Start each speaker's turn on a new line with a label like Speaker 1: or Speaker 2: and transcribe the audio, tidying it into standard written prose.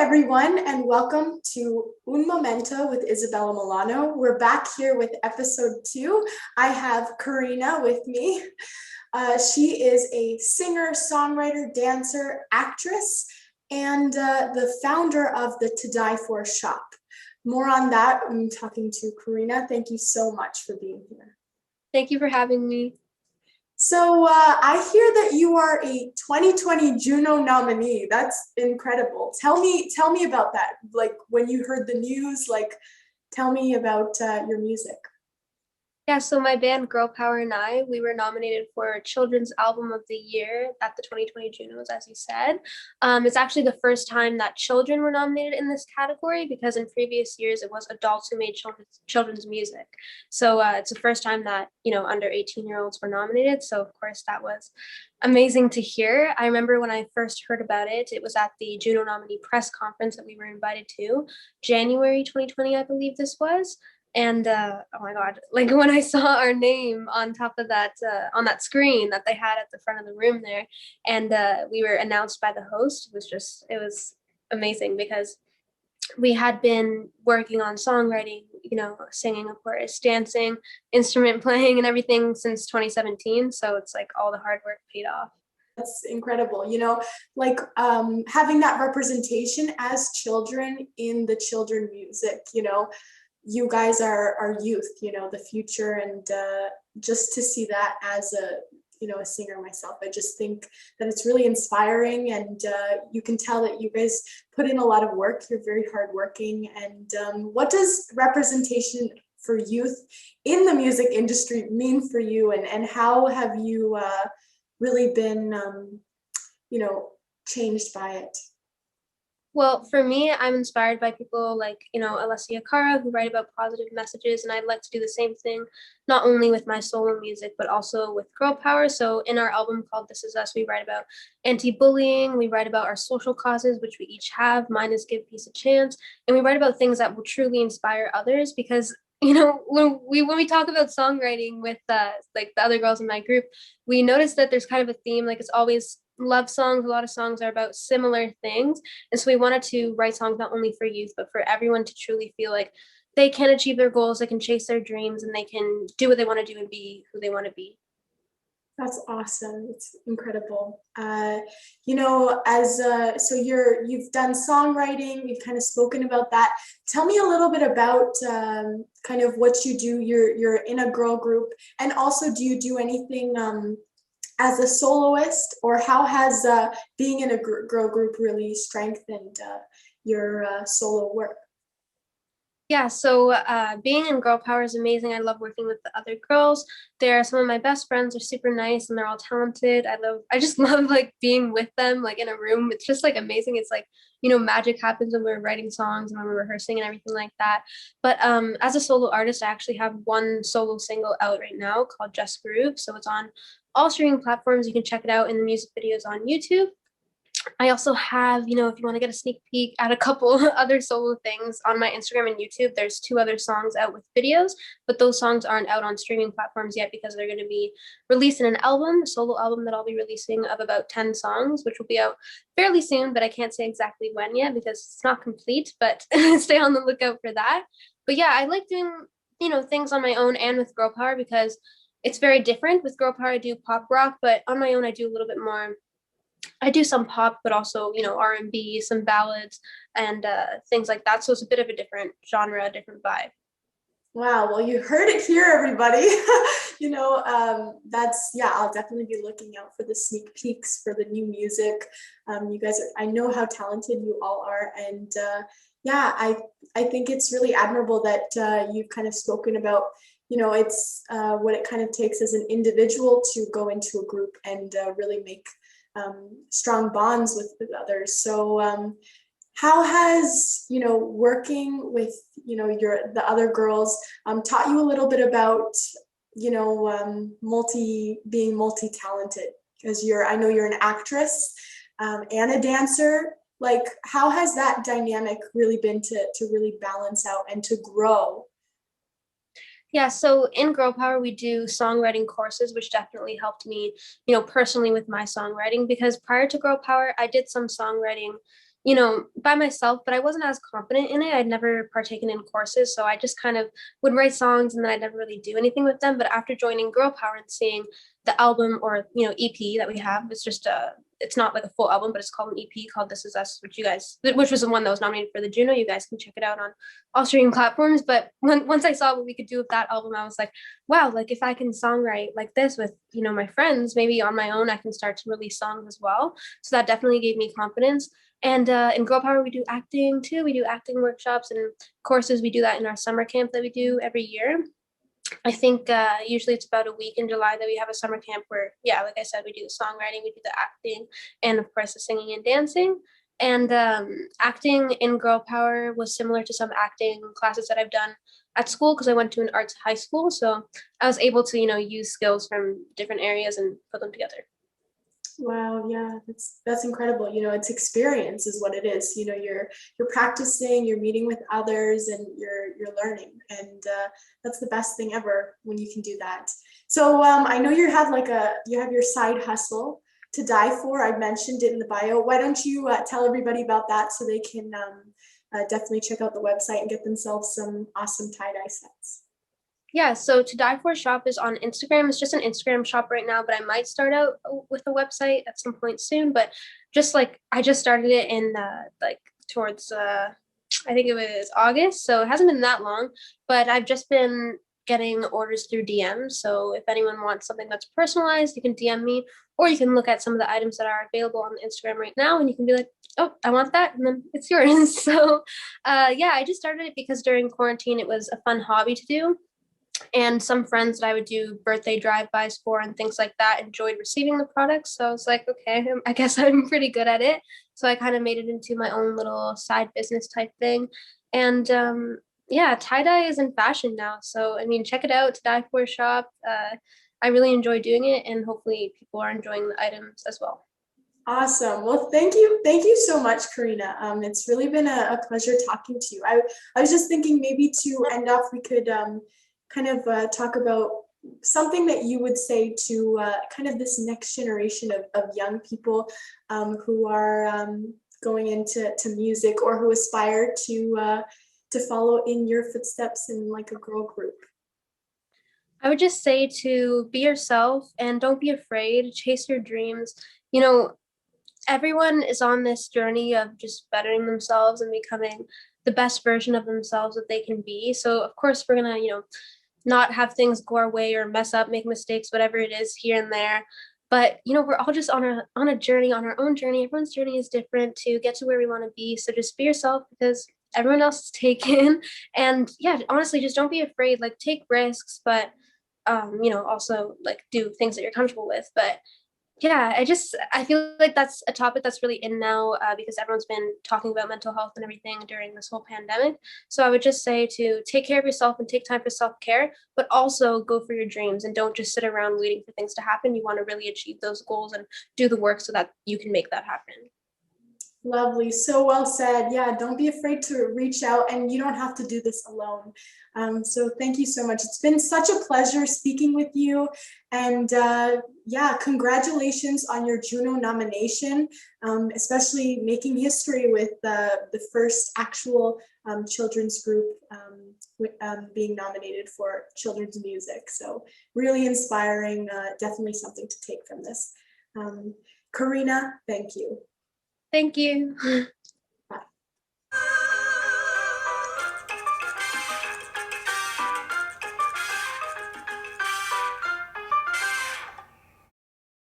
Speaker 1: everyone, and welcome to Un Momento with Isabella Milano. We're back here with episode 2. I have Carina with me. She is a singer, songwriter, dancer, actress, and the founder of the To Die For shop. More on that, I'm talking to Carina. Thank you so much for being here.
Speaker 2: Thank you for having me.
Speaker 1: So I hear that you are a 2020 Juno nominee. That's incredible. Tell me about that. Like when you heard the news, tell me about your music.
Speaker 2: Yeah, so my band Girl Power and we were nominated for Children's Album of the Year at the 2020 Junos, as you said. It's actually the first time that children were nominated in this category because in previous years it was adults who made children's music. So it's the first time that, under 18-year-olds were nominated. So of course that was amazing to hear. I remember when I first heard about it, it was at the Juno nominee press conference that we were invited to, January 2020, I believe this was. And oh my God, like when I saw our name on top of that, on that screen that they had at the front of the room there, and we were announced by the host, it was amazing because we had been working on songwriting, singing, of course, dancing, instrument playing, and everything since 2017. So it's like all the hard work paid off.
Speaker 1: That's incredible. Having that representation as children in the children music, you guys are youth, the future, and just to see that as a singer myself, I just think that it's really inspiring, and you can tell that you guys put in a lot of work. You're very hardworking. And what does representation for youth in the music industry mean for you, and how have you really been changed by it?
Speaker 2: Well, for me, I'm inspired by people like, Alessia Cara, who write about positive messages, and I'd like to do the same thing, not only with my solo music, but also with Girl Power. So in our album called This Is Us, we write about anti-bullying, we write about our social causes, which we each have. Mine is Give Peace a Chance, and we write about things that will truly inspire others because when we talk about songwriting with like the other girls in my group, we notice that there's kind of a theme, like it's always love songs. A lot of songs are about similar things, and so we wanted to write songs not only for youth but for everyone to truly feel like they can achieve their goals, they can chase their dreams, and they can do what they want to do and be who they want to be.
Speaker 1: That's awesome. It's incredible. So you've done songwriting, you've kind of spoken about that. Tell me a little bit about kind of what you do. You're in a girl group, and also do you do anything as a soloist, or how has being in a girl group really strengthened your solo work?
Speaker 2: Yeah, so being in Girl Power is amazing. I love working with the other girls. They're some of my best friends. They're super nice and they're all talented. I just love like being with them, like in a room. It's just like amazing. It's like, magic happens when we're writing songs and when we're rehearsing and everything like that. But as a solo artist, I actually have one solo single out right now called Just Groove. So it's on all streaming platforms. You can check it out in the music videos on YouTube. I also have, if you want to get a sneak peek at a couple other solo things on my Instagram and YouTube, there's 2 other songs out with videos, but those songs aren't out on streaming platforms yet because they're going to be released in an album, a solo album that I'll be releasing of about 10 songs, which will be out fairly soon, but I can't say exactly when yet because it's not complete, but stay on the lookout for that. But yeah, I like doing, things on my own and with Girl Power because it's very different. With Girl Power, I do pop rock, but on my own, I do a little bit more. I do some pop, but also, R&B, some ballads, and things like that. So it's a bit of a different genre, a different vibe.
Speaker 1: Wow, well, you heard it here, everybody. I'll definitely be looking out for the sneak peeks for the new music. You guys, I know how talented you all are. And I think it's really admirable that you've kind of spoken about, it's what it kind of takes as an individual to go into a group and really make strong bonds with others. So how has working with the other girls taught you a little bit about being multi-talented? Because I know you're an actress and a dancer. Like, how has that dynamic really been to really balance out and to grow?
Speaker 2: Yeah, so in Girl Power, we do songwriting courses, which definitely helped me, personally with my songwriting, because prior to Girl Power, I did some songwriting by myself, but I wasn't as confident in it. I'd never partaken in courses, so I just kind of would write songs and then I'd never really do anything with them. But after joining Girl Power and seeing the album or EP that we have, it's not like a full album, but it's called an EP called This Is Us, which was the one that was nominated for the Juno. You guys can check it out on all streaming platforms. But once I saw what we could do with that album, I was like, wow, like if I can songwrite like this with my friends, maybe on my own I can start to release songs as well. So that definitely gave me confidence. And in Girl Power, we do acting too. We do acting workshops and courses. We do that in our summer camp that we do every year. I think usually it's about a week in July that we have a summer camp where, yeah, like I said, we do the songwriting, we do the acting, and of course the singing and dancing. And acting in Girl Power was similar to some acting classes that I've done at school because I went to an arts high school. So I was able to, use skills from different areas and put them together.
Speaker 1: Wow, yeah, that's incredible. It's experience is what it is. You're practicing, you're meeting with others, and you're learning, and that's the best thing ever when you can do that. So I know you have your side hustle to die for. I mentioned it in the bio. Why don't you tell everybody about that so they can definitely check out the website and get themselves some awesome tie-dye sets.
Speaker 2: Yeah, so To Die For Shop is on Instagram. It's just an Instagram shop right now, but I might start out with a website at some point soon. But just like I just started it in towards I think it was August, so it hasn't been that long. But I've just been getting orders through DMs. So if anyone wants something that's personalized, you can DM me, or you can look at some of the items that are available on Instagram right now, and you can be like, "Oh, I want that," and then it's yours. So, yeah, I just started it because during quarantine it was a fun hobby to do, and some friends that I would do birthday drive-bys for and things like that enjoyed receiving the products. So I was like, okay, I guess I'm pretty good at it. So I kind of made it into my own little side business type thing. And yeah, tie-dye is in fashion now. So, I mean, check it out, To Die For Shop. I really enjoy doing it, and hopefully people are enjoying the items as well.
Speaker 1: Awesome. Well, thank you. Thank you so much, Karina. It's really been a pleasure talking to you. I was just thinking maybe to end off, we could kind of talk about something that you would say to kind of this next generation of young people who are going into music or who aspire to follow in your footsteps in like a girl group.
Speaker 2: I would just say to be yourself and don't be afraid, chase your dreams. You know, everyone is on this journey of just bettering themselves and becoming the best version of themselves that they can be. So of course we're gonna, not have things go our way or mess up, make mistakes, whatever it is here and there. But we're all just on a journey, on our own journey. Everyone's journey is different to get to where we want to be. So just be yourself because everyone else is taken. And yeah, honestly, just don't be afraid. Like take risks, but also like do things that you're comfortable with. But yeah, I feel like that's a topic that's really in now because everyone's been talking about mental health and everything during this whole pandemic. So I would just say to take care of yourself and take time for self-care, but also go for your dreams and don't just sit around waiting for things to happen. You want to really achieve those goals and do the work so that you can make that happen.
Speaker 1: Lovely. So well said. Yeah, don't be afraid to reach out, and you don't have to do this alone. So thank you so much. It's been such a pleasure speaking with you. And yeah, congratulations on your Juno nomination, especially making history with the first actual children's group being nominated for children's music. So really inspiring, definitely something to take from this. Karina, thank you.
Speaker 2: Thank you.